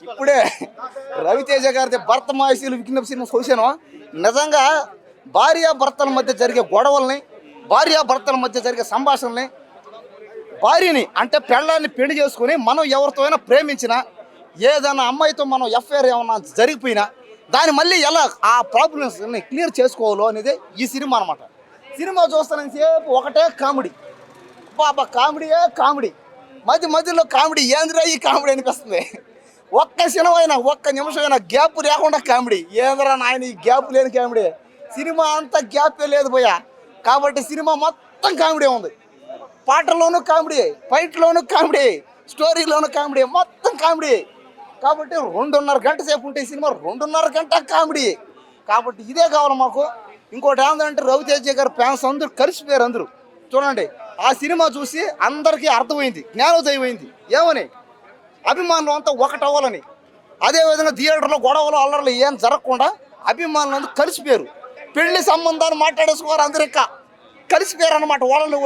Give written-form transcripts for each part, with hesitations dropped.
ఇప్పుడే రవితేజ గారి భర్త మహేషులు విజ్ఞప్తి సినిమా చూశాను. నిజంగా భార్యాభర్తల మధ్య జరిగే గొడవల్ని, భార్యాభర్తల మధ్య జరిగే సంభాషణల్ని, భార్యని అంటే పెళ్ళాన్ని పెళ్లి చేసుకుని మనం ఎవరితో అయినా ప్రేమించినా, ఏదైనా అమ్మాయితో మనం ఎఫ్ఐఆర్ ఏమన్నా జరిగిపోయినా దాన్ని మళ్ళీ ఎలా ఆ ప్రాబ్లమ్స్ని క్లియర్ చేసుకోవాలో అనేది ఈ సినిమా అనమాట. సినిమా చూస్తానని సేపు ఒకటే కామెడీ, బాబా కామెడీయే కామెడీ, మధ్యలో కామెడీ ఏంద్రా ఈ కామెడీ అనిపిస్తుంది. ఒక్క సినిమా అయినా ఒక్క నిమిషం అయినా గ్యాప్ లేకుండా కామెడీ, ఏంద్రా నాయన ఈ గ్యాప్ లేని కామెడీ. సినిమా అంతా గ్యాపే లేదు పోయా. కాబట్టి సినిమా మొత్తం కామెడీ ఉంది. పాటల్లోనూ కామెడీ, ఫైట్లోనూ కామెడీ, స్టోరీలోనూ కామెడీ, మొత్తం కామెడీ. కాబట్టి 2.5 గంట సేపు ఉంటే సినిమా 2.5 గంట కామెడీ. కాబట్టి ఇదే కావాలి మాకు. ఇంకోటి ఏంటంటే రవితేజ గారి ఫ్యాన్స్ అందరూ కలిసిపోయారు. అందరూ చూడండి, ఆ సినిమా చూసి అందరికీ అర్థమైంది, జ్ఞానోదయం అయింది. ఏమని అభిమానులు అంతా ఒకటవ్వాలని. అదేవిధంగా థియేటర్లో గొడవలు అల్లర్లు ఏం జరగకుండా అభిమానులు అందరూ కలిసిపోయారు. పెళ్లి సంబంధాలు మాట్లాడేసుకోవారు, అందరు ఇంకా కలిసిపోయారు అనమాట. వాళ్ళు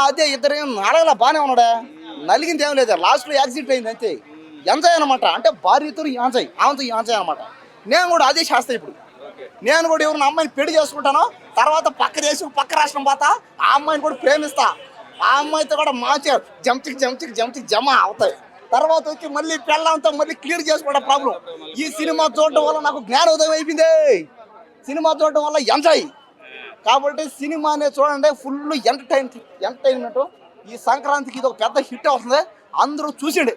అదే ఇద్దరు నడగలా బాగానే ఉన్నాడా, నలిగింది ఏం లేదా, లాస్ట్లో యాక్సిడెంట్ అయింది అంతే. ఎంజాయ్ అనమాట, అంటే భార్యతో ఎంజాయ్, ఆమెతో ఎంజాయ్ అనమాట. నేను కూడా అదే చేస్తాను ఇప్పుడు. నేను కూడా ఎవరిని అమ్మాయిని పెళ్లి చేసుకుంటాను, తర్వాత పక్క దేశం పక్క రాష్ట్రం పోతా, ఆ అమ్మాయిని కూడా ప్రేమిస్తా, ఆ అమ్మాయితో కూడా మంచిగా జంచిక్ జమ అవుతాయి. తర్వాత వచ్చి మళ్ళీ పెళ్ళంతా మళ్ళీ క్లియర్ చేసుకోవడం ప్రాబ్లం. ఈ సినిమా చూడడం వల్ల నాకు జ్ఞానోదయం అయిపోయింది. సినిమా చూడడం వల్ల ఎంజాయ్. కాబట్టి సినిమానే చూడండి, ఫుల్ ఎంటర్టైన్మెంట్. ఈ సంక్రాంతికి ఇది ఒక పెద్ద హిట్ అవుతుంది, అందరూ చూసిండి.